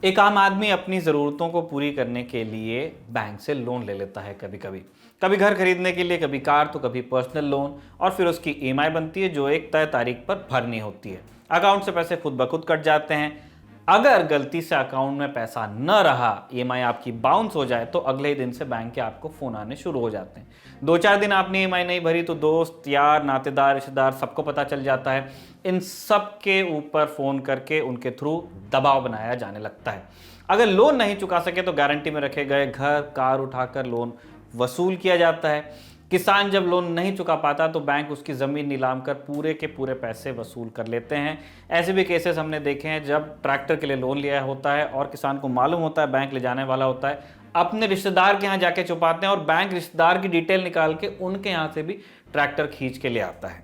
एक आम आदमी अपनी ज़रूरतों को पूरी करने के लिए बैंक से लोन ले लेता है। कभी कभी कभी घर खरीदने के लिए, कभी कार, तो कभी पर्सनल लोन, और फिर उसकी ईएमआई बनती है जो एक तय तारीख पर भरनी होती है। अकाउंट से पैसे खुद ब खुद कट जाते हैं। अगर गलती से अकाउंट में पैसा न रहा, ईएमआई आपकी बाउंस हो जाए, तो अगले ही दिन से बैंक के आपको फ़ोन आने शुरू हो जाते हैं। 2-4 दिन आपने ईएमआई नहीं भरी तो दोस्त, यार, नातेदार, रिश्तेदार सबको पता चल जाता है। इन सब के ऊपर फ़ोन करके उनके थ्रू दबाव बनाया जाने लगता है। अगर लोन नहीं चुका सके तो गारंटी में रखे गए घर, कार उठाकर लोन वसूल किया जाता है। किसान जब लोन नहीं चुका पाता तो बैंक उसकी ज़मीन नीलाम कर पूरे के पूरे पैसे वसूल कर लेते हैं। ऐसे भी केसेस हमने देखे हैं जब ट्रैक्टर के लिए लोन लिया होता है और किसान को मालूम होता है बैंक ले जाने वाला होता है, अपने रिश्तेदार के यहाँ जाके छुपाते हैं और बैंक रिश्तेदार की डिटेल निकाल के उनके यहाँ से भी ट्रैक्टर खींच के ले आता है।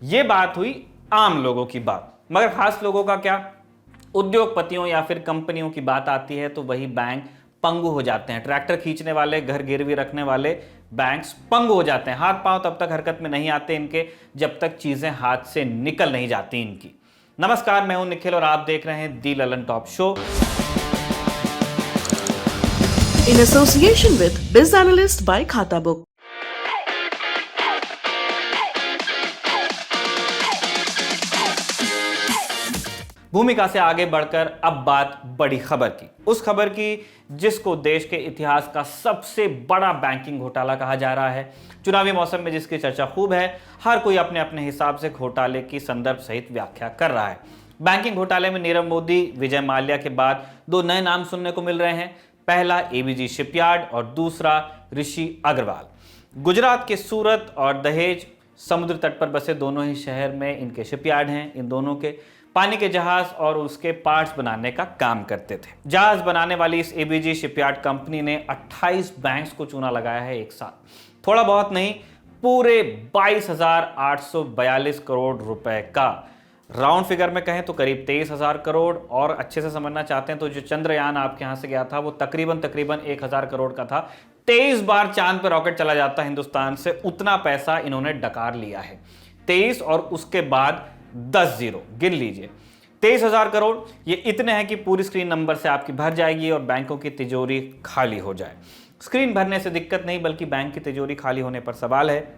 ये बात हुई आम लोगों की बात, मगर खास लोगों का क्या? उद्योगपतियों या फिर कंपनियों की बात आती है तो वही बैंक पंगु हो जाते हैं। ट्रैक्टर खींचने वाले, घर गिरवी रखने वाले बैंक्स पंगु हो जाते हैं। हाथ पांव तब तक हरकत में नहीं आते इनके जब तक चीजें हाथ से निकल नहीं जाती इनकी। नमस्कार, मैं हूं निखिल और आप देख रहे हैं the Lallantop show in association with Biz Analyst by Khata Book. भूमिका से आगे बढ़कर अब बात बड़ी खबर की, उस खबर की जिसको देश के इतिहास का सबसे बड़ा बैंकिंग घोटाला कहा जा रहा है। चुनावी मौसम में जिसकी चर्चा खूब है, हर कोई अपने अपने हिसाब से घोटाले की संदर्भ सहित व्याख्या कर रहा है। बैंकिंग घोटाले में नीरव मोदी, विजय माल्या के बाद दो नए नाम सुनने को मिल रहे हैं। पहला एबीजी शिपयार्ड और दूसरा ऋषि अग्रवाल। गुजरात के सूरत और दहेज समुद्र तट पर बसे दोनों ही शहर में इनके शिपयार्ड हैं। इन दोनों के पानी के जहाज और उसके पार्ट्स बनाने का काम करते थे। जहाज बनाने वाली इस एबीजी शिपयार्ड कंपनी ने 28 बैंक्स को चूना लगाया है एक साथ। थोड़ा बहुत नहीं, पूरे 22,842 करोड़ रुपए का। राउंड फिगर में कहें तो करीब 23,000 करोड़, और अच्छे से समझना चाहते हैं तो जो चंद्रयान आपके यहां से गया था वो तकरीबन 1,000 करोड़ का था। 23 बार चांद पर रॉकेट चला जाता हिंदुस्तान से, उतना पैसा इन्होंने डकार लिया है। 23 और उसके बाद 10 जीरो गिन लीजिए। 23,000 करोड़ ये इतने हैं कि पूरी स्क्रीन नंबर से आपकी भर जाएगी और बैंकों की तिजोरी खाली हो जाए। स्क्रीन भरने से दिक्कत नहीं, बल्कि बैंक की तिजोरी खाली होने पर सवाल है।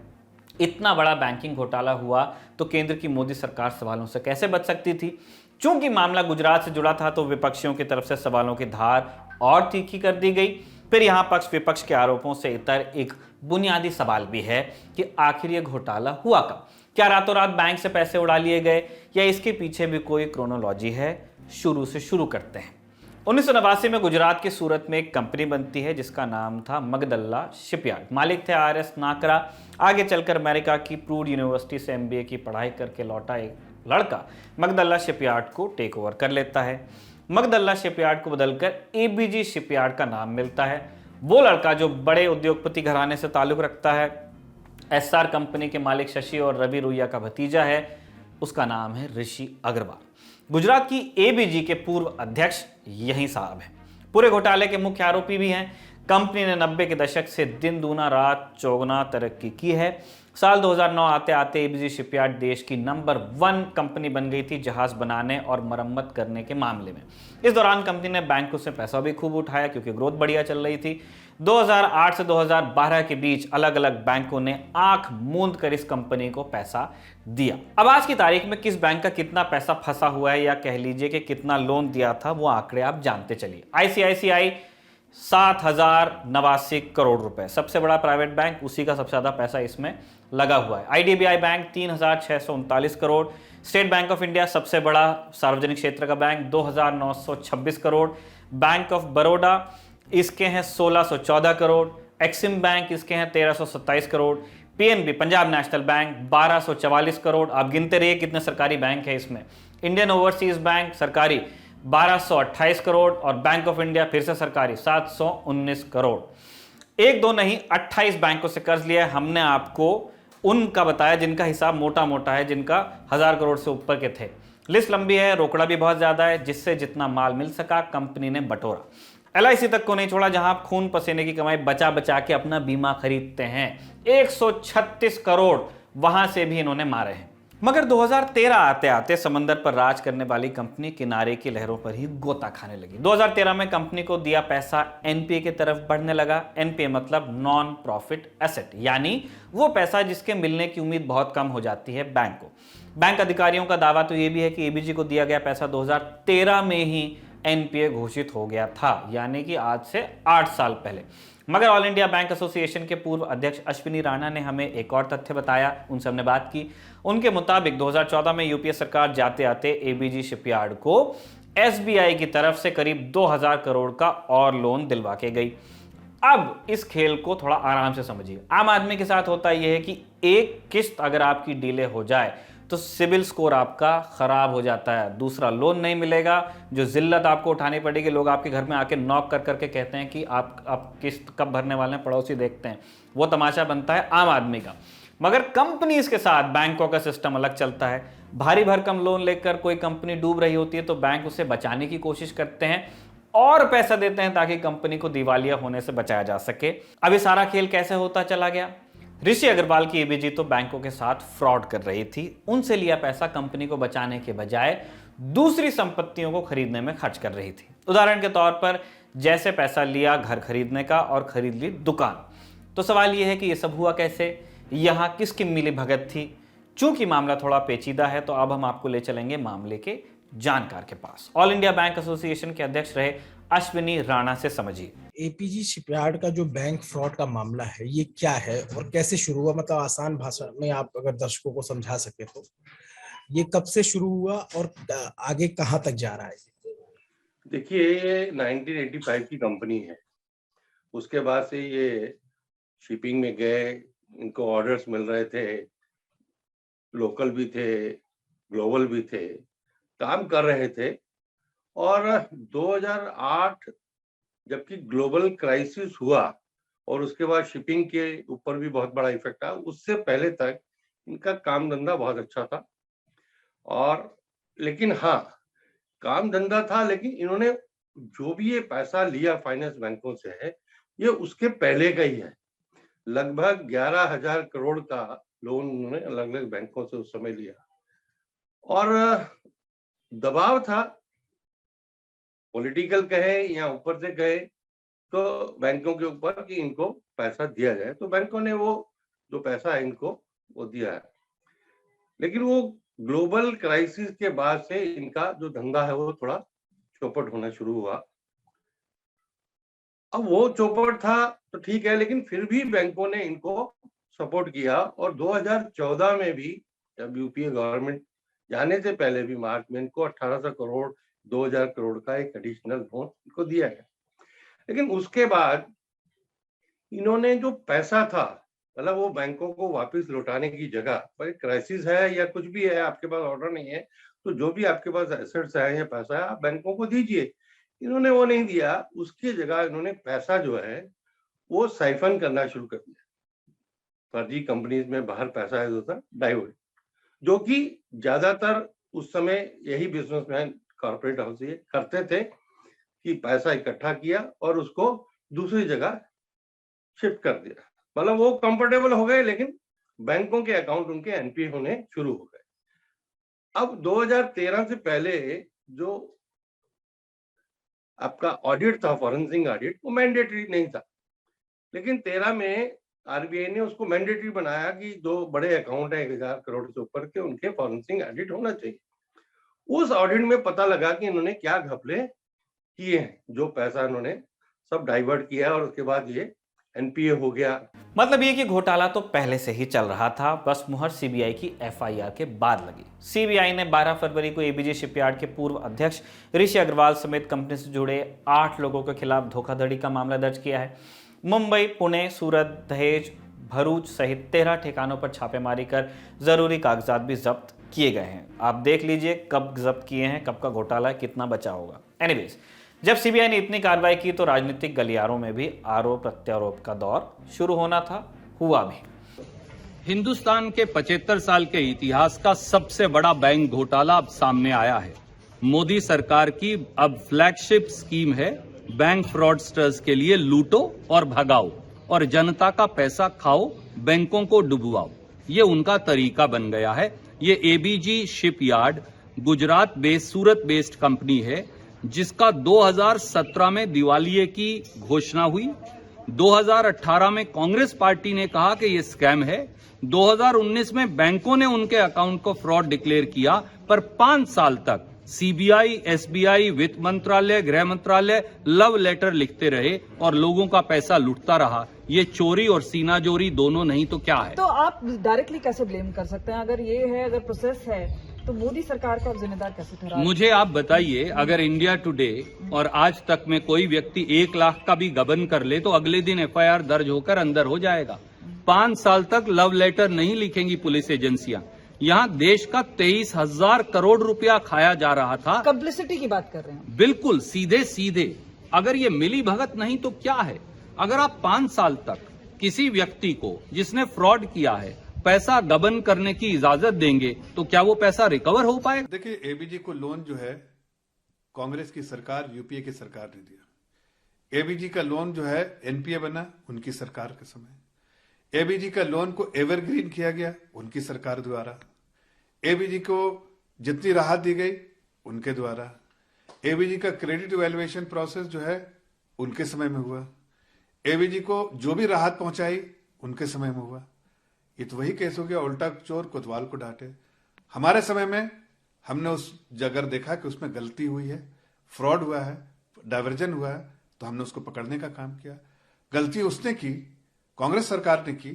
इतना बड़ा बैंकिंग घोटाला हुआ तो केंद्र की मोदी सरकार सवालों से कैसे बच सकती थी? चूंकि मामला गुजरात से जुड़ा था तो विपक्षियों की तरफ से सवालों की धार और तीखी कर दी गई। फिर यहां पक्ष विपक्ष के आरोपों से इतर एक बुनियादी सवाल भी है कि आखिर यह घोटाला हुआ कब? क्या रातों रात बैंक से पैसे उड़ा लिए गए, या इसके पीछे भी कोई क्रोनोलॉजी है? शुरू से शुरू करते हैं। 1989 में गुजरात के सूरत में एक कंपनी बनती है जिसका नाम था मगदल्ला शिपयार्ड। मालिक थे आरएस नाकरा। आगे चलकर अमेरिका की प्रूड यूनिवर्सिटी से एमबीए की पढ़ाई करके लौटा एक लड़का मगदल्ला शिपयार्ड को टेक ओवर कर लेता है। मगदल्ला शिपयार्ड को बदलकर एबीजी शिपयार्ड का नाम मिलता है। वो लड़का जो बड़े उद्योगपति घराने से ताल्लुक रखता है, एसआर कंपनी के मालिक शशि और रवि रुइया का भतीजा है, उसका नाम है ऋषि अग्रवाल। गुजरात की एबीजी के पूर्व अध्यक्ष यही साहब हैं। पूरे घोटाले के मुख्य आरोपी भी हैं। कंपनी ने 90 के दशक से दिन दूना रात चौगुना तरक्की की है। साल 2009 आते आते एबीजी शिपयार्ड देश की नंबर 1 कंपनी बन गई थी जहाज बनाने और मरम्मत करने के मामले में। इस दौरान कंपनी ने बैंकों से पैसा भी खूब उठाया क्योंकि ग्रोथ बढ़िया चल रही थी। 2008 से 2012 के बीच अलग अलग बैंकों ने आंख मूंद कर इस कंपनी को पैसा दिया। अब आज की तारीख में किस बैंक का कितना पैसा फंसा हुआ है, या कह लीजिए कि कितना लोन दिया था, वो आंकड़े आप जानते चलिए। आईसीआईसीआई 7,089 करोड़ रुपए, सबसे बड़ा प्राइवेट बैंक, उसी का सबसे ज्यादा पैसा इसमें लगा हुआ है। IDBI bank 3,639 crore. State bank of India सबसे बड़ा सार्वजनिक क्षेत्र का bank 2,926 crore. Bank of Baroda इसके हैं 1,614 करोड़। एक्सिम बैंक इसके हैं 1,327 crore. PNB Punjab national bank 1,244 crore. आप गिनते रहिए कितने सरकारी बैंक है इसमें। इंडियन ओवरसीज बैंक सरकारी 1,228 करोड़, और बैंक ऑफ इंडिया फिर से सरकारी 719 करोड़। एक दो नहीं, 28 बैंकों से कर्ज लिया है। हमने आपको उनका बताया जिनका हिसाब मोटा मोटा है, जिनका 1,000 करोड़ से ऊपर के थे। लिस्ट लंबी है, रोकड़ा भी बहुत ज्यादा है, जिससे जितना माल मिल सका कंपनी ने बटोरा। एलआईसी तक को नहीं छोड़ा, जहां आप खून पसीने की कमाई बचा बचा के अपना बीमा खरीदते हैं। 136 करोड़ वहां से भी इन्होंने मारे हैं। मगर 2013 आते आते समंदर पर राज करने वाली कंपनी किनारे की लहरों पर ही गोता खाने लगी। 2013 में कंपनी को दिया पैसा एनपीए की तरफ बढ़ने लगा। एनपीए मतलब नॉन प्रॉफिट एसेट, यानी वो पैसा जिसके मिलने की उम्मीद बहुत कम हो जाती है बैंक को। बैंक अधिकारियों का दावा तो यह भी है कि एबीजी को दिया गया पैसा 2013 में ही एनपीए घोषित हो गया था, यानी कि आज से 8 साल पहले। मगर ऑल इंडिया बैंक एसोसिएशन के पूर्व अध्यक्ष अश्विनी राणा ने हमें एक और तथ्य बताया, उनसे हमने बात की। उनके मुताबिक 2014 में यूपीए सरकार जाते आते एबीजी शिपयार्ड को एसबीआई की तरफ से करीब 2000 करोड़ का और लोन दिलवा के गई। अब इस खेल को थोड़ा आराम से समझिए। आम आदमी के साथ होता यह है कि एक किस्त अगर आपकी डिले हो जाए तो सिविल स्कोर आपका खराब हो जाता है, दूसरा लोन नहीं मिलेगा, जो जिल्लत आपको उठानी पड़ेगी। लोग आपके घर में आके नॉक कर करके कहते हैं कि आप किस्त कब भरने वाले हैं, पड़ोसी देखते हैं। वो तमाशा बनता है आम आदमी का। मगर कंपनीज के साथ बैंकों का सिस्टम अलग चलता है। भारी भरकम लोन लेकर कोई कंपनी डूब रही होती है तो बैंक उसे बचाने की कोशिश करते हैं और पैसा देते हैं ताकि कंपनी को दिवालिया होने से बचाया जा सके। अब ये सारा खेल कैसे होता चला गया? ऋषि अग्रवाल की एबीजी तो बैंकों के साथ फ्रॉड कर रही थी। उनसे लिया पैसा कंपनी को बचाने के बजाय दूसरी संपत्तियों को खरीदने में खर्च कर रही थी। उदाहरण के तौर पर जैसे पैसा लिया घर खरीदने का और खरीद ली दुकान। तो सवाल यह है कि यह सब हुआ कैसे, यहां किसकी मिली भगत थी? चूंकि मामला थोड़ा पेचीदा है तो अब हम आपको ले चलेंगे मामले के जानकार के पास। ऑल इंडिया बैंक एसोसिएशन के अध्यक्ष रहे अश्विनी राणा से समझिए। एपीजी शिपयार्ड का जो बैंक फ्रॉड का मामला है ये क्या है और कैसे शुरू हुआ, मतलब आसान भाषा में आप अगर दर्शकों को समझा सके तो ये कब से शुरू हुआ और आगे कहां तक जा रहा है? देखिए, ये 1985 की कंपनी है। उसके बाद से ये शिपिंग में गए, इनको ऑर्डर्स मिल रहे थे, लोकल भी थे, ग्लोबल भी थे, काम कर रहे थे। और 2008 जबकि ग्लोबल क्राइसिस हुआ और उसके बाद शिपिंग के ऊपर भी बहुत बड़ा इफेक्ट आया, उससे पहले तक इनका काम धंधा बहुत अच्छा था। और लेकिन हाँ, काम धंधा था, लेकिन इन्होंने जो भी ये पैसा लिया फाइनेंस बैंकों से है, ये उसके पहले का ही है। लगभग 11,000 करोड़ का लोन उन्होंने अलग अलग बैंकों से उस समय लिया और दबाव था, पॉलिटिकल कहे या ऊपर से कहे तो बैंकों के ऊपर कि इनको पैसा दिया जाए। तो बैंकों ने वो जो पैसा है इनको वो दिया है। लेकिन वो ग्लोबल क्राइसिस के बाद से इनका जो धंधा है वो थोड़ा चौपट होना शुरू हुआ। अब वो चौपट था तो ठीक है, लेकिन फिर भी बैंकों ने इनको सपोर्ट किया और 2014 में भी जब यूपीए गवर्नमेंट जाने से पहले भी मार्च में इनको 1800 करोड़ 2000 करोड़ का एक एडिशनल लोन इनको दिया गया। लेकिन उसके बाद इन्होंने जो पैसा था, मतलब वो बैंकों को वापस लौटाने की जगह पर, क्राइसिस है या कुछ भी है, आपके पास ऑर्डर नहीं है तो जो भी आपके पास एसेट्स है या पैसा है आप बैंकों को दीजिए। इन्होंने वो नहीं दिया, उसकी जगह इन्होंने पैसा जो है वो साइफन करना शुरू कर दिया। फर्जी कंपनीज में बाहर पैसा है जो डाइवर्ट, जो कि ज्यादातर उस समय यही बिजनेसमैन कॉर्पोरेट हाउस ये करते थे कि पैसा इकट्ठा किया और उसको दूसरी जगह शिफ्ट कर दिया। मतलब वो कंफर्टेबल हो गए, लेकिन बैंकों के अकाउंट उनके एनपीए होने शुरू हो गए। अब 2013 से पहले जो आपका ऑडिट था, फॉरेंसिक ऑडिट, वो मैंडेटरी नहीं था। लेकिन 13 में आरबीआई ने उसको मैंडेटरी बनाया कि जो बड़े अकाउंट है 1000 करोड़ से ऊपर के, उनके फॉरेंसिक ऑडिट होना चाहिए। उस ऑडिट में पता लगा कि इन्होंने क्या घपले किए हैं, जो पैसा इन्होंने सब डाइवर्ट किया और उसके बाद ये एनपीए हो गया। मतलब ये कि घोटाला तो पहले से ही चल रहा था, बस मुहर सीबीआई की एफआईआर के बाद लगी। सीबीआई ने 12 फरवरी को एबीजी शिपयार्ड के पूर्व अध्यक्ष ऋषि अग्रवाल समेत कंपनी से जुड़े 8 लोगों के खिलाफ धोखाधड़ी का मामला दर्ज किया है। मुंबई, पुणे, सूरत, दहेज, भरूच सहित 13 ठिकानों पर छापेमारी कर जरूरी कागजात भी जब्त किए गए हैं। आप देख लीजिए कब जब्त किए हैं, कब का घोटाला, कितना बचा होगा। एनीवेज, जब सीबीआई ने इतनी कार्रवाई की तो राजनीतिक गलियारों में भी आरोप प्रत्यारोप का दौर शुरू होना था, हुआ भी। हिंदुस्तान के 75 साल के इतिहास का सबसे बड़ा बैंक घोटाला अब सामने आया है। मोदी सरकार की अब फ्लैगशिप स्कीम है, बैंक फ्रॉडस्टर्स के लिए लूटो और भगाओ और जनता का पैसा खाओ, बैंकों को डुबवाओ। ये उनका तरीका बन गया है। ये एबीजी शिपयार्ड गुजरात बेस्ड, सूरत बेस्ड कंपनी है, जिसका 2017 में दिवालिये की घोषणा हुई। 2018 में कांग्रेस पार्टी ने कहा कि ये स्कैम है। 2019 में बैंकों ने उनके अकाउंट को फ्रॉड डिक्लेयर किया, पर 5 साल तक सीबीआई, एसबीआई, वित्त मंत्रालय, गृह मंत्रालय लव लेटर लिखते रहे और लोगों का पैसा लुटता रहा। ये चोरी और सीनाजोरी दोनों नहीं तो क्या है? तो आप डायरेक्टली कैसे ब्लेम कर सकते हैं? अगर ये है, अगर प्रोसेस है, तो मोदी सरकार को आप जिम्मेदार कैसे ठहरा? मुझे आप बताइए, अगर इंडिया टुडे और आज तक में कोई व्यक्ति 1 लाख का भी गबन कर ले तो अगले दिन एफआईआर दर्ज होकर अंदर हो जाएगा। 5 साल तक लव लेटर नहीं लिखेंगी पुलिस एजेंसियां। यहाँ देश का 23,000 करोड़ रुपया खाया जा रहा था। कंप्लिसिटी की बात कर रहे हैं? बिल्कुल सीधे सीधे। अगर ये मिली भगत नहीं तो क्या है? अगर आप 5 साल तक किसी व्यक्ति को जिसने फ्रॉड किया है पैसा गबन करने की इजाजत देंगे तो क्या वो पैसा रिकवर हो पाएगा? देखिए, एबीजी को लोन जो है कांग्रेस की सरकार, यूपीए की सरकार ने दिया। एबीजी का लोन जो है एनपीए बना उनकी सरकार के समय। एबीजी का लोन को एवरग्रीन किया गया उनकी सरकार द्वारा। एबीजी को जितनी राहत दी गई उनके द्वारा। एबीजी का क्रेडिट इवैल्यूएशन प्रोसेस जो है उनके समय में हुआ। एबीजी को जो भी राहत पहुंचाई उनके समय में हुआ। ये तो वही केस हो गया, उल्टा चोर कोतवाल को डांटे। हमारे समय में हमने उस जगह देखा कि उसमें गलती हुई है, फ्रॉड हुआ है, डाइवर्जन हुआ है, तो हमने उसको पकड़ने का काम किया। गलती उसने की, कांग्रेस सरकार ने की,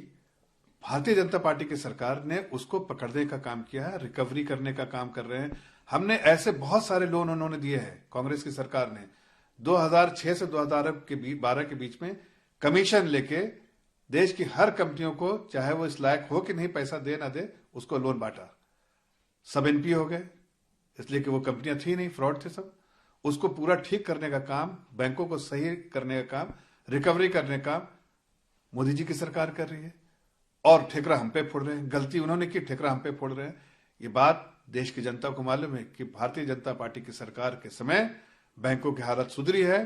भारतीय जनता पार्टी की सरकार ने उसको पकड़ने का काम किया है, रिकवरी करने का काम कर रहे हैं। हमने ऐसे बहुत सारे लोन उन्होंने दिए हैं, कांग्रेस की सरकार ने 2006 से 2012 के बीच में कमीशन लेके देश की हर कंपनियों को, चाहे वो इस लायक हो कि नहीं पैसा दे ना दे, उसको लोन बांटा। सब एनपीए हो गए इसलिए कि वो कंपनियां थी नहीं, फ्रॉड थे सब। उसको पूरा ठीक करने का काम, बैंकों को सही करने का काम, रिकवरी करने का मोदी जी की सरकार कर रही है। और ठेकरा हम पे फोड़ रहे हैं। गलती उन्होंने की, ठेकरा हम पे फोड़ रहे हैं। ये बात देश की जनता को मालूम है कि भारतीय जनता पार्टी की सरकार के समय बैंकों की हालत सुधरी है,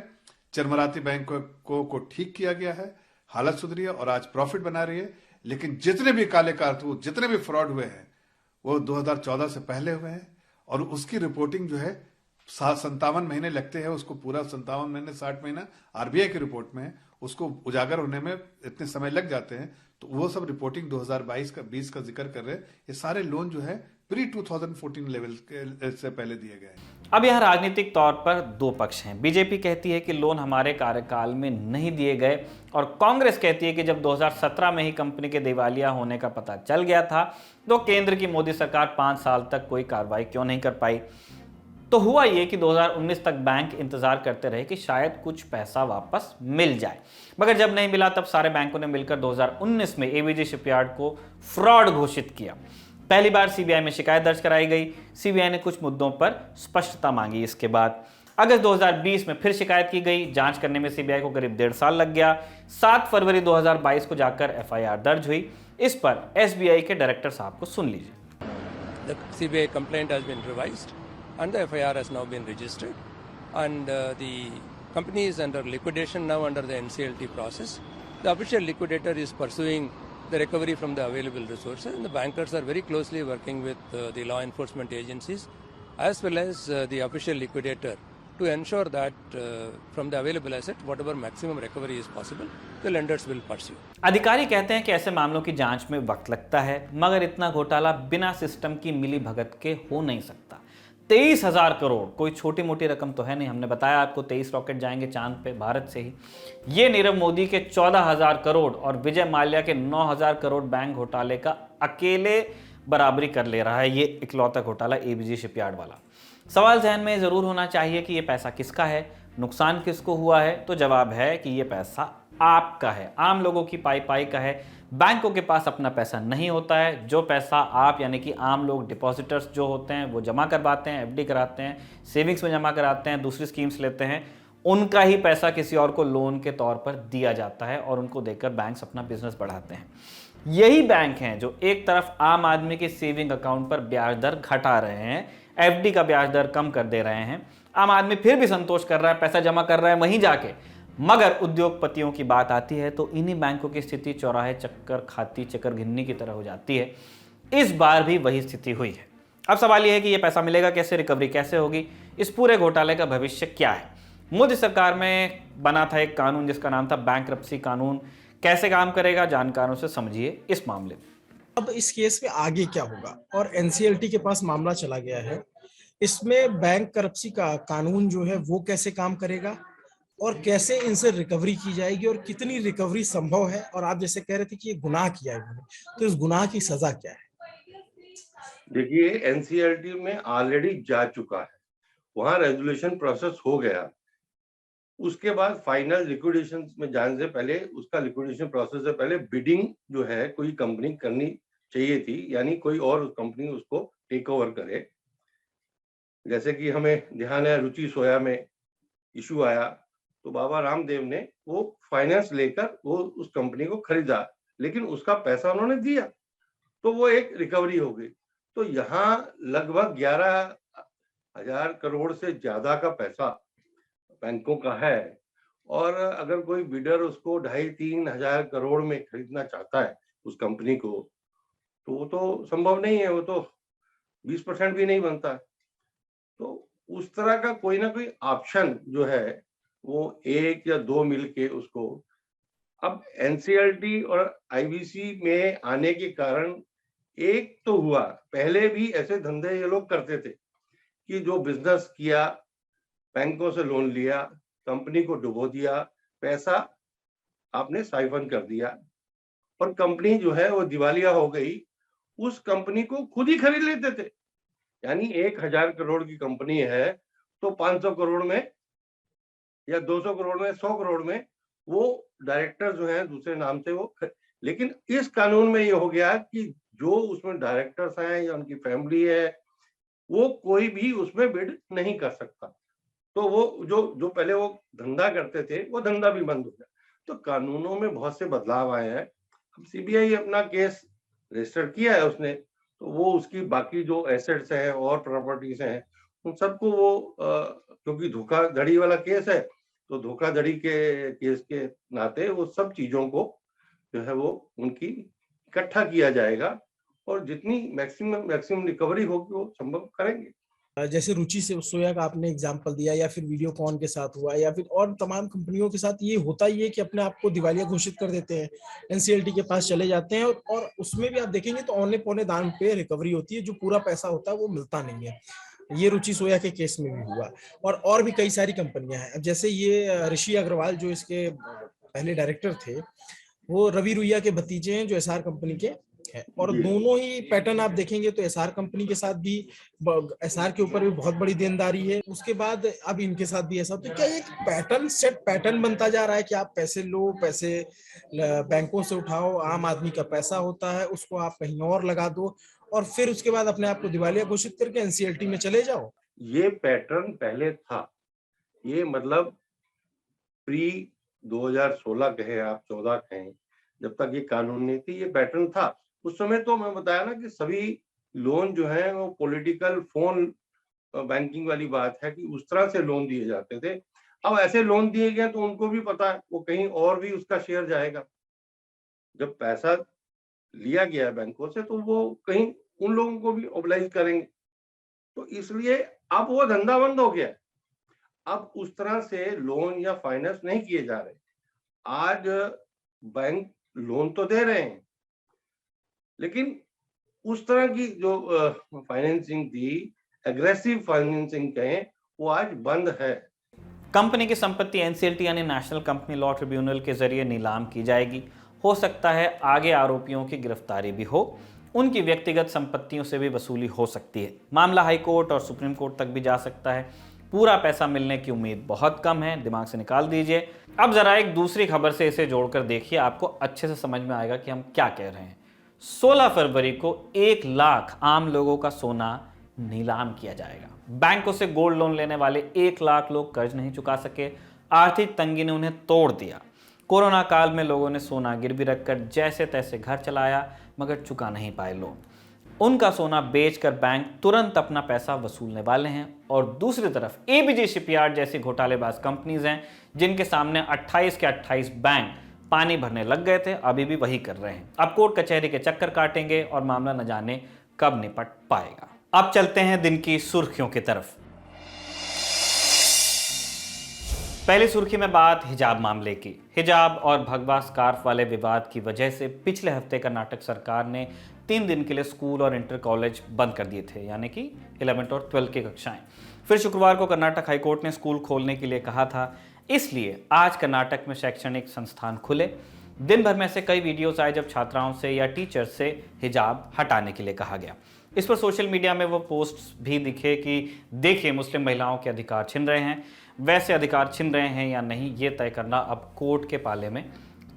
चरमराती बैंकों को ठीक किया गया है, हालत सुधरी है और आज प्रॉफिट बना रही है। लेकिन जितने भी काले कारतूत, जितने भी फ्रॉड हुए हैं वो 2014 से पहले हुए हैं और उसकी रिपोर्टिंग जो है 57 महीने लगते हैं उसको, पूरा 57 महीने 60 महीना आरबीआई की रिपोर्ट में है, उसको उजागर होने में इतने समय लग जाते हैं। तो वो सब रिपोर्टिंग 2022 का 20 का जिक्र कर रहे हैं। ये सारे लोन जो है प्री 2014 लेवल से पहले दिए गए हैं। अब यह राजनीतिक तौर पर दो पक्ष हैं। बीजेपी कहती है कि लोन हमारे कार्यकाल में नहीं दिए गए और कांग्रेस कहती है कि जब 2017 में ही कंपनी के दिवालिया होने का पता चल गया था तो केंद्र की मोदी सरकार 5 साल तक कोई कार्रवाई क्यों नहीं कर पाई। तो हुआ ये कि 2019 तक बैंक इंतजार करते रहे कि शायद कुछ पैसा वापस मिल जाए, मगर जब नहीं मिला तब सारे बैंकों ने मिलकर 2019 में एबीजी शिपयार्ड को फ्रॉड घोषित किया। पहली बार सीबीआई में शिकायत दर्ज कराई गई। सीबीआई ने कुछ मुद्दों पर स्पष्टता मांगी। इसके बाद अगस्त 2020 में फिर शिकायत की गई। जांच करने में सीबीआई को करीब 1.5 साल लग गया। 7 फरवरी 2022 को जाकर एफआईआर दर्ज हुई। इस पर एसबीआई के डायरेक्टर साहब को सुन लीजिए। The CBI complaint has been revised and the FIR has now been registered, and the company is under liquidation now under the NCLT process. The official liquidator is pursuing the recovery from the available resources, and the bankers are very closely working with the law enforcement agencies as well as the official liquidator to ensure that from the available asset whatever maximum recovery is possible the lenders will pursue. अधिकारी कहते हैं कि ऐसे मामलों की जांच में वक्त लगता है, मगर इतना घोटाला बिना सिस्टम की मिली भगत के हो नहीं सकता। 23,000 करोड़ कोई छोटी मोटी रकम तो है नहीं। हमने बताया आपको 23 रॉकेट जाएंगे चांद पे भारत से ही। ये नीरव मोदी के 14,000 करोड़ और विजय माल्या के 9,000 करोड़ बैंक घोटाले का अकेले बराबरी कर ले रहा है। ये इकलौता घोटाला एबीजी शिपयार्ड वाला। सवाल जहन में जरूर होना चाहिए कि ये पैसा किसका है, नुकसान किसको हुआ है। तो जवाब है कि ये पैसा आपका है, आम लोगों की पाई पाई का है। बैंकों के पास अपना पैसा नहीं होता है। जो पैसा आप यानी कि आम लोग, डिपॉजिटर्स जो होते हैं, वो जमा करवाते हैं, एफडी कराते हैं, सेविंग्स में जमा कराते हैं, दूसरी स्कीम्स लेते हैं, उनका ही पैसा किसी और को लोन के तौर पर दिया जाता है और उनको देकर बैंक्स अपना बिजनेस बढ़ाते हैं। यही बैंक हैं जो एक तरफ आम आदमी के सेविंग अकाउंट पर ब्याज दर घटा रहे हैं, एफडी का ब्याज दर कम कर दे रहे हैं। आम आदमी फिर भी संतोष कर रहा है, पैसा जमा कर रहा है वहीं जाके। मगर उद्योगपतियों की बात आती है तो इन्हीं बैंकों की स्थिति चौराहे चक्कर खाती चक्कर घिन्नी की तरह हो जाती है। इस बार भी वही स्थिति हुई है। अब सवाल यह है कि यह पैसा मिलेगा कैसे, रिकवरी कैसे होगी, इस पूरे घोटाले का भविष्य क्या है। मोदी सरकार में बना था एक कानून जिसका नाम था बैंक्रप्सी कानून, कैसे काम करेगा जानकारों से समझिए इस मामले में। अब इस केस में आगे क्या होगा, और एनसीएलटी के पास मामला चला गया है, इसमें बैंक करप्सी का कानून जो है वो कैसे काम करेगा और कैसे इनसे रिकवरी की जाएगी और कितनी रिकवरी संभव है। और आप जैसे कह रहे थे कि ये गुनाह किया है इन्होंने, तो इस गुनाह की सजा क्या है? देखिए, एनसीएलटी में ऑलरेडी जा चुका है, वहां रेजोल्यूशन प्रोसेस हो गया। उसके बाद फाइनल लिक्विडेशन में जाने से पहले, उसका लिक्विडेशन प्रोसेस से पहले बिडिंग जो है कोई कंपनी करनी चाहिए थी, यानी कोई और कंपनी उसको टेक ओवर करे। जैसे कि हमें ध्यान है, रुचि सोया में इशू आया तो बाबा रामदेव ने वो फाइनेंस लेकर वो उस कंपनी को खरीदा, लेकिन उसका पैसा उन्होंने दिया, तो वो एक रिकवरी हो गई। तो यहाँ लगभग 11,000 करोड़ से ज्यादा का पैसा बैंकों का है, और अगर कोई बिडर उसको 2,500-3 हजार करोड़ में खरीदना चाहता है उस कंपनी को, तो वो तो संभव नहीं है, वो तो 20% भी नहीं बनता। तो उस तरह का कोई ना कोई ऑप्शन जो है वो 1 या 2 मिलके उसको, अब एनसीएलटी और आईबीसी में आने के कारण एक तो हुआ, पहले भी ऐसे धंधे ये लोग करते थे कि जो बिजनेस किया, बैंकों से लोन लिया, कंपनी को डुबो दिया, पैसा आपने साइफन कर दिया और कंपनी जो है वो दिवालिया हो गई। उस कंपनी को खुद ही खरीद लेते थे, यानी 1,000 करोड़ की कंपनी है तो 500 करोड़ में या 200 करोड़ में, 100 करोड़ में वो डायरेक्टर जो है दूसरे नाम से वो। लेकिन इस कानून में ये हो गया कि जो उसमें डायरेक्टर्स हैं या उनकी फैमिली है, वो कोई भी उसमें बिड नहीं कर सकता। तो वो जो पहले वो धंधा करते थे वो धंधा भी बंद हो गया। तो कानूनों में बहुत से बदलाव आए हैं। अब सीबीआई अपना केस रजिस्टर किया है उसने, तो वो उसकी बाकी जो एसेट्स हैं और प्रॉपर्टीज हैं उन सबको वो क्योंकि धोखाधड़ी वाला केस है, तो धोखाधड़ी के केस के नाते वो सब चीजों को जो है वो उनकी इकट्ठा किया जाएगा और जितनी मैक्सिमम रिकवरी होगी वो संभव करेंगे। जैसे रुचि से सोया का आपने एग्जांपल दिया, या फिर वीडियोकॉन के साथ हुआ, या फिर और तमाम कंपनियों के साथ ये होता ही है कि अपने आप को दिवालिया घोषित कर देते हैं, एनसीएलटी के पास चले जाते हैं और उसमें भी आप देखेंगे तो औने पौने दाम पे रिकवरी होती है, जो पूरा पैसा होता है वो मिलता नहीं है। ये रुचि सोया के केस में भी हुआ और भी कई सारी कंपनियां हैं। अब जैसे ये ऋषि अग्रवाल जो इसके पहले डायरेक्टर थे, वो रवि रुइया के भतीजे हैं जो एसआर कंपनी के है, और दोनों ही पैटर्न आप देखेंगे तो एसआर कंपनी के साथ भी, एसआर के ऊपर भी बहुत बड़ी देनदारी है, उसके बाद अब इनके साथ भी ऐसा। तो क्या एक पैटर्न बनता जा रहा है कि आप पैसे लो, पैसे बैंकों से उठाओ, आम आदमी का पैसा होता है उसको आप कहीं और लगा दो और फिर उसके बाद अपने आप को दिवालिया घोषित करके एनसीएलटी में चले जाओ? ये पैटर्न पहले था, ये मतलब प्री 2016 कहे आप, 14 कहें, जब तक ये कानून नहीं थी ये पैटर्न था। उस समय तो मैं बताया ना कि सभी लोन जो है वो पॉलिटिकल फोन बैंकिंग वाली बात है कि उस तरह से लोन दिए जाते थे। अब ऐसे लोन दिए गए तो उनको भी पता है वो कहीं और भी उसका शेयर जाएगा। जब पैसा लिया गया बैंकों से तो वो कहीं उन लोगों को भी ओबलाइज करेंगे, तो इसलिए अब वो धंधा बंद हो गया। अब उस तरह से लोन या फाइनेंस नहीं किए जा रहे। आज बैंक लोन तो दे रहे हैं, लेकिन उस तरह की जो फाइनेंसिंग थी, एग्रेसिव फाइनेंसिंग कहें, वो आज बंद है। कंपनी की संपत्ति एनसीएलटी यानी नेशनल कंपनी लॉ ट्रिब्यूनल के जरिए नीलाम की जाएगी। हो सकता है आगे आरोपियों की गिरफ्तारी भी हो, उनकी व्यक्तिगत संपत्तियों से भी वसूली हो सकती है। मामला हाई कोर्ट और सुप्रीम कोर्ट तक भी जा सकता है। पूरा पैसा मिलने की उम्मीद बहुत कम है, दिमाग से निकाल दीजिए। अब जरा एक दूसरी खबर से इसे जोड़कर देखिए, आपको अच्छे से समझ में आएगा कि हम क्या कह रहे हैं। 16 फरवरी को 1 लाख आम लोगों का सोना नीलाम किया जाएगा। बैंकों से गोल्ड लोन लेने वाले 1 लाख लोग कर्ज नहीं चुका सके, आर्थिक तंगी ने उन्हें तोड़ दिया। कोरोना काल में लोगों ने सोना गिरवी रखकर जैसे तैसे घर चलाया, मगर चुका नहीं पाए लोन। उनका सोना बेचकर बैंक तुरंत अपना पैसा वसूलने वाले हैं। और दूसरी तरफ एबीजी शिपयार्ड जैसी घोटालेबाज कंपनीज हैं जिनके सामने 28 के 28 बैंक पानी भरने लग गए थे, अभी भी वही कर रहे हैं। अब कोर्ट कचहरी के चक्कर काटेंगे और मामला न जाने कब निपट पाएगा। अब चलते हैं दिन की सुर्खियों की तरफ। पहली सुर्खी में बात हिजाब मामले की। हिजाब और भगवा स्कार्फ वाले विवाद की वजह से पिछले हफ्ते कर्नाटक सरकार ने 3 दिन के लिए स्कूल और इंटर कॉलेज बंद कर दिए थे, यानी कि 11th और 12th की कक्षाएं। फिर शुक्रवार को कर्नाटक हाईकोर्ट ने स्कूल खोलने के लिए कहा था, इसलिए आज कर्नाटक में शैक्षणिक संस्थान खुले। दिन भर में से कई वीडियोस आए जब छात्राओं से या टीचर्स से हिजाब हटाने के लिए कहा गया। इस पर सोशल मीडिया में वो पोस्ट्स भी दिखे कि देखिए मुस्लिम महिलाओं के अधिकार छिन रहे हैं। वैसे अधिकार छिन रहे हैं या नहीं, ये तय करना अब कोर्ट के पाले में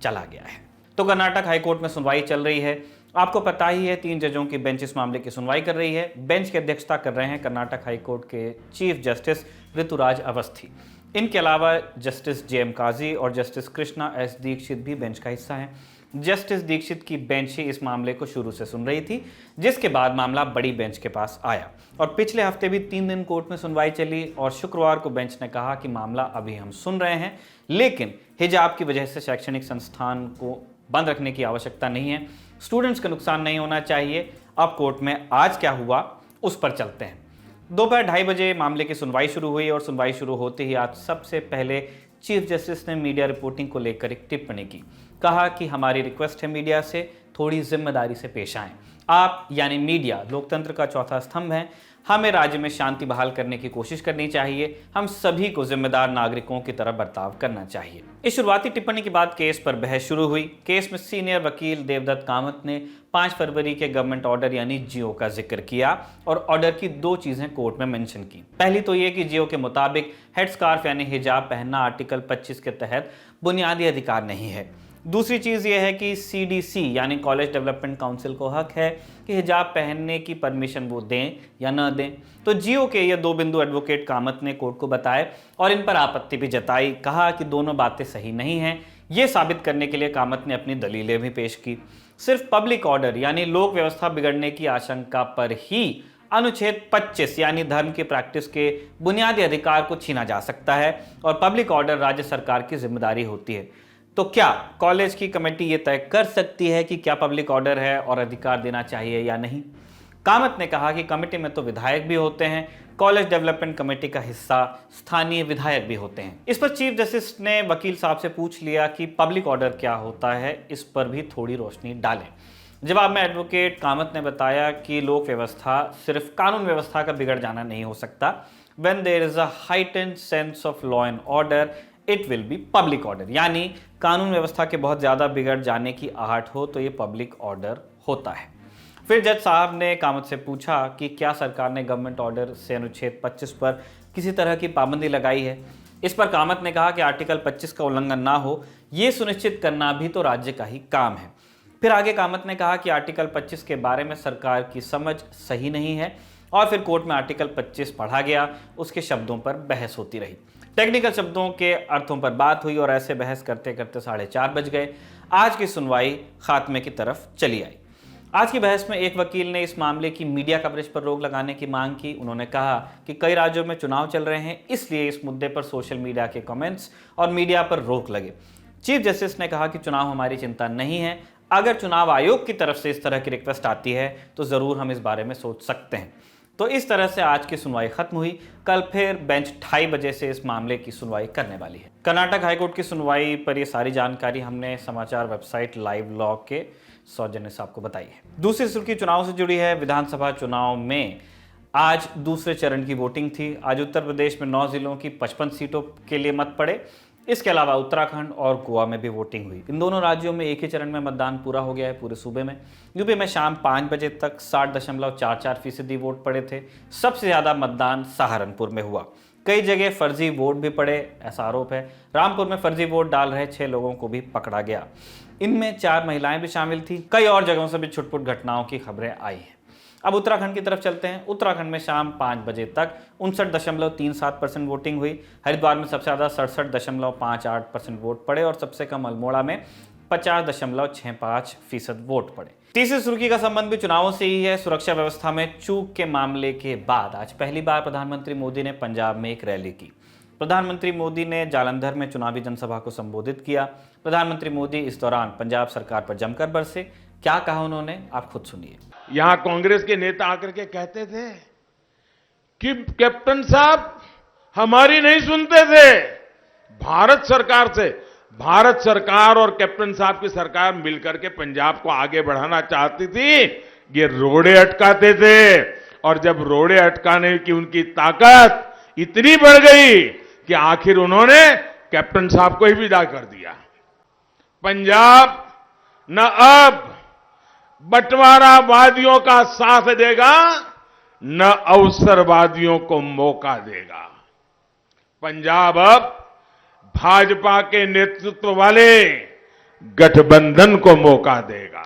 चला गया है। तो कर्नाटक हाईकोर्ट में सुनवाई चल रही है। आपको पता ही है 3 जजों की बेंच इस मामले की सुनवाई कर रही है। बेंच की अध्यक्षता कर रहे हैं कर्नाटक हाईकोर्ट के चीफ जस्टिस ऋतुराज अवस्थी। इनके अलावा जस्टिस JM काजी और जस्टिस कृष्णा S दीक्षित भी बेंच का हिस्सा हैं। जस्टिस दीक्षित की बेंच ही इस मामले को शुरू से सुन रही थी, जिसके बाद मामला बड़ी बेंच के पास आया और पिछले हफ्ते भी 3 दिन कोर्ट में सुनवाई चली और शुक्रवार को बेंच ने कहा कि मामला अभी हम सुन रहे हैं, लेकिन हिजाब की वजह से शैक्षणिक संस्थान को बंद रखने की आवश्यकता नहीं है। स्टूडेंट्स का नुकसान नहीं होना चाहिए। अब कोर्ट में आज क्या हुआ उस पर चलते हैं। दोपहर 2:30 बजे मामले की सुनवाई शुरू हुई और सुनवाई शुरू होते ही आज सबसे पहले चीफ जस्टिस ने मीडिया रिपोर्टिंग को लेकर एक टिप्पणी की। कहा कि हमारी रिक्वेस्ट है मीडिया से थोड़ी जिम्मेदारी से पेश आएं। आप यानी मीडिया लोकतंत्र का चौथा स्तंभ है। हमें राज्य में शांति बहाल करने की कोशिश करनी चाहिए। हम सभी को जिम्मेदार नागरिकों की तरह बर्ताव करना चाहिए। इस शुरुआती टिप्पणी के बाद केस पर बहस शुरू हुई। केस में सीनियर वकील देवदत्त कामत ने 5 फरवरी के गवर्नमेंट ऑर्डर यानी GO का जिक्र किया और ऑर्डर की 2 चीजें कोर्ट में मेंशन की। पहली तो ये कि GO के मुताबिक हेड स्कार्फ यानी हिजाब पहनना आर्टिकल 25 के तहत बुनियादी अधिकार नहीं है। दूसरी चीज़ यह है कि CDC यानी कॉलेज डेवलपमेंट काउंसिल को हक है कि हिजाब पहनने की परमिशन वो दें या न दें। तो GO के ये 2 बिंदु एडवोकेट कामत ने कोर्ट को बताए और इन पर आपत्ति भी जताई। कहा कि दोनों बातें सही नहीं हैं। ये साबित करने के लिए कामत ने अपनी दलीलें भी पेश की। सिर्फ पब्लिक ऑर्डर यानी लोक व्यवस्था बिगड़ने की आशंका पर ही अनुच्छेद 25 यानी धर्म की प्रैक्टिस के बुनियादी अधिकार को छीना जा सकता है और पब्लिक ऑर्डर राज्य सरकार की जिम्मेदारी होती है। तो क्या कॉलेज की कमेटी ये तय कर सकती है कि क्या पब्लिक ऑर्डर है और अधिकार देना चाहिए या नहीं? कामत ने कहा कि कमेटी में तो विधायक भी होते हैं, कॉलेज डेवलपमेंट कमेटी का हिस्सा स्थानीय विधायक भी होते हैं। इस पर चीफ जस्टिस ने वकील साहब से पूछ लिया कि पब्लिक ऑर्डर क्या होता है, इस पर भी थोड़ी रोशनी डालें। जवाब में एडवोकेट कामत ने बताया कि लोक व्यवस्था सिर्फ कानून व्यवस्था का बिगड़ जाना नहीं हो सकता। When there is a heightened sense of law and order, it will be public order, यानी कानून व्यवस्था के बहुत ज़्यादा बिगड़ जाने की आहट हो तो ये पब्लिक ऑर्डर होता है। फिर जज साहब ने कामत से पूछा कि क्या सरकार ने गवर्नमेंट ऑर्डर से अनुच्छेद 25 पर किसी तरह की पाबंदी लगाई है। इस पर कामत ने कहा कि आर्टिकल 25 का उल्लंघन ना हो, ये सुनिश्चित करना भी तो राज्य का ही काम है। फिर आगे कामत ने कहा कि आर्टिकल 25 के बारे में सरकार की समझ सही नहीं है और फिर कोर्ट में आर्टिकल 25 पढ़ा गया, उसके शब्दों पर बहस होती रही। टेक्निकल शब्दों के अर्थों पर बात हुई और ऐसे बहस करते करते 4:30 बज गए। आज की सुनवाई खात्मे की तरफ चली आई। आज की बहस में एक वकील ने इस मामले की मीडिया कवरेज पर रोक लगाने की मांग की। उन्होंने कहा कि कई राज्यों में चुनाव चल रहे हैं, इसलिए इस मुद्दे पर सोशल मीडिया के कमेंट्स और मीडिया पर रोक लगे। चीफ जस्टिस ने कहा कि चुनाव हमारी चिंता नहीं है। अगर चुनाव आयोग की तरफ से इस तरह की रिक्वेस्ट आती है तो जरूर हम इस बारे में सोच सकते हैं। तो इस तरह से आज की सुनवाई खत्म हुई। कल फिर बेंच 2:30 बजे से इस मामले की सुनवाई करने वाली है। कर्नाटक हाईकोर्ट की सुनवाई पर ये सारी जानकारी हमने समाचार वेबसाइट लाइव लॉग के सौजन्य से आपको बताई है। दूसरी सुर्खी चुनाव से जुड़ी है। विधानसभा चुनाव में आज दूसरे चरण की वोटिंग थी। आज उत्तर प्रदेश में 9 जिलों की 55 सीटों के लिए मत पड़े। इसके अलावा उत्तराखंड और गोवा में भी वोटिंग हुई। इन दोनों राज्यों में एक ही चरण में मतदान पूरा हो गया है पूरे सूबे में। यूपी में शाम 5 बजे तक 60.44% वोट पड़े थे। सबसे ज्यादा मतदान सहारनपुर में हुआ। कई जगह फर्जी वोट भी पड़े, ऐसा आरोप है। रामपुर में फर्जी वोट डाल रहे 6 लोगों को भी पकड़ा गया। इनमें 4 महिलाएं भी शामिल थी। कई और जगहों से भी छुटपुट घटनाओं की खबरें आई हैं। अब उत्तराखंड की तरफ चलते हैं। उत्तराखंड में शाम 5 बजे तक 59.37% वोटिंग हुई। हरिद्वार में सबसे ज़्यादा 67.58% वोट पड़े और सबसे कम अल्मोड़ा में 50.65% वोट पड़े। तीसरी सुर्खी का संबंध भी चुनावों से ही है। सुरक्षा व्यवस्था में चूक के मामले के बाद आज पहली बार प्रधानमंत्री मोदी ने पंजाब में एक रैली की। प्रधानमंत्री मोदी ने जालंधर में चुनावी जनसभा को संबोधित किया। प्रधानमंत्री मोदी इस दौरान पंजाब सरकार पर जमकर बरसे। क्या कहा उन्होंने, आप खुद सुनिए। यहां कांग्रेस के नेता आकर के कहते थे कि कैप्टन साहब हमारी नहीं सुनते थे, भारत सरकार और कैप्टन साहब की सरकार मिलकर के पंजाब को आगे बढ़ाना चाहती थी। ये रोड़े अटकाते थे और जब रोड़े अटकाने की उनकी ताकत इतनी बढ़ गई कि आखिर उन्होंने कैप्टन साहब को ही विदा कर दिया। पंजाब न अब बंटवारावादियों का साथ देगा न अवसरवादियों को मौका देगा। पंजाब अब भाजपा के नेतृत्व वाले गठबंधन को मौका देगा।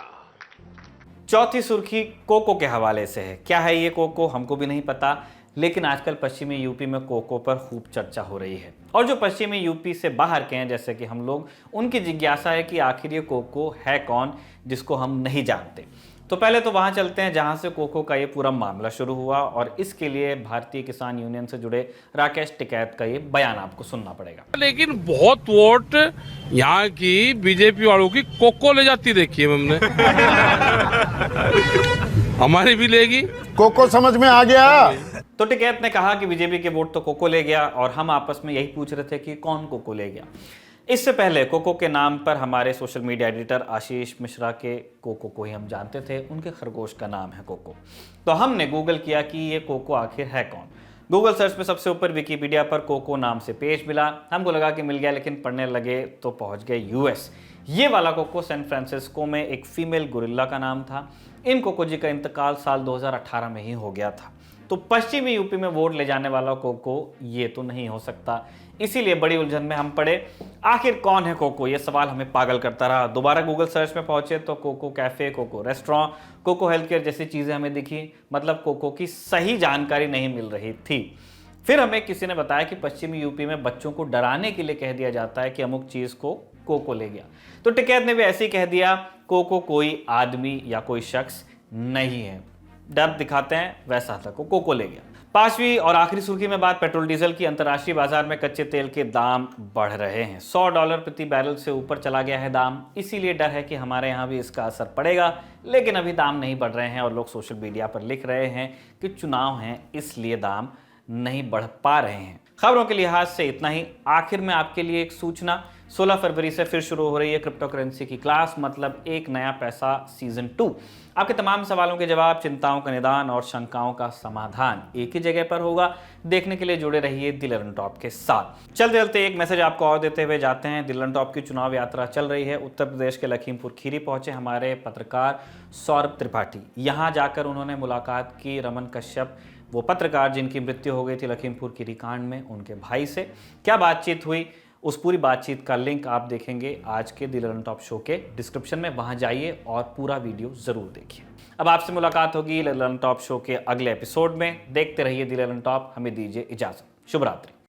चौथी सुर्खी कोको के हवाले से है। क्या है ये कोको, हमको भी नहीं पता, लेकिन आजकल पश्चिमी यूपी में कोको पर खूब चर्चा हो रही है। और जो पश्चिमी यूपी से बाहर के हैं जैसे कि हम लोग, उनकी जिज्ञासा है कि आखिर ये कोको है कौन जिसको हम नहीं जानते। तो पहले तो वहां चलते हैं जहां से कोको का ये पूरा मामला शुरू हुआ, और इसके लिए भारतीय किसान यूनियन से जुड़े राकेश टिकैत का ये बयान आपको सुनना पड़ेगा। लेकिन बहुत वोट यहाँ की बीजेपी वालों की कोको ले जाती देखी है हमने। हमारी भी लेगी। कोको समझ में आ गया। तो टिकैत ने कहा कि बीजेपी के वोट तो कोको ले गया, और हम आपस में यही पूछ रहे थे कि कौन कोको ले गया। इससे पहले कोको के नाम पर हमारे social media editor Ashish Mishra के कोको को ही हम जानते थे, उनके खरगोश का नाम है कोको। तो हमने गूगल किया कि ये कोको आखिर है कौन। गूगल सर्च में सबसे ऊपर विकिपीडिया पर कोको नाम से पेज मिला। हमको लगा कि मिल गया, लेकिन पढ़ने लगे तो पहुंच गए यूएस। ये वाला कोको सैन फ्रांसिस्को में एक फीमेल गोरिल्ला का नाम था। इन कोको जी का इंतकाल साल 2018 में ही हो गया था। तो पश्चिमी यूपी में वोट ले जाने वाला कोको ये तो नहीं हो सकता। इसीलिए बड़ी उलझन में हम पड़े। आखिर कौन है कोको, ये सवाल हमें पागल करता रहा। दोबारा गूगल सर्च में पहुंचे तो Coco cafe, Coco restaurant, Coco health care जैसी चीजें हमें दिखी। मतलब कोको की सही जानकारी नहीं मिल रही थी। फिर हमें किसी ने बताया कि पश्चिमी यूपी में बच्चों को डराने के लिए कह दिया जाता है कि अमुक चीज को कोको ले गया। तो टिकैत ने भी ऐसे ही कह दिया, कोको कोई आदमी या कोई शख्स नहीं है, डर दिखाते हैं वैसा था, कोको ले गया। पांचवी और आखिरी सुर्खी में बात पेट्रोल डीजल की। अंतर्राष्ट्रीय बाजार में कच्चे तेल के दाम बढ़ रहे हैं। $100 प्रति बैरल से ऊपर चला गया है दाम। इसीलिए डर है कि हमारे यहाँ भी इसका असर पड़ेगा, लेकिन अभी दाम नहीं बढ़ रहे हैं और लोग सोशल मीडिया पर लिख रहे हैं कि चुनाव हैं इसलिए दाम नहीं बढ़ पा रहे हैं। खबरों के लिहाज से इतना ही। आखिर में आपके लिए एक सूचना, 16 फरवरी से फिर शुरू हो रही है क्रिप्टो करेंसी की क्लास, मतलब एक नया पैसा सीजन 2। आपके तमाम सवालों के जवाब, चिंताओं का निदान और शंकाओं का समाधान एक ही जगह पर होगा। देखने के लिए जुड़े रहिए दी लर्न टॉप के साथ। चलते चलते एक मैसेज आपको और देते हुए जाते हैं। दी लर्न टॉप की चुनाव यात्रा चल रही है। उत्तर प्रदेश के लखीमपुर खीरी पहुंचे हमारे पत्रकार सौरभ त्रिपाठी। यहाँ जाकर उन्होंने मुलाकात की रमन कश्यप, वो पत्रकार जिनकी मृत्यु हो गई थी लखीमपुर खीरी कांड में, उनके भाई से। क्या बातचीत हुई, उस पूरी बातचीत का लिंक आप देखेंगे आज के दी लर्न टॉप शो के डिस्क्रिप्शन में। वहां जाइए और पूरा वीडियो जरूर देखिए। अब आपसे मुलाकात होगी दी लर्न टॉप शो के अगले एपिसोड में। देखते रहिए दी लर्न टॉप। हमें दीजिए इजाजत। शुभ रात्रि।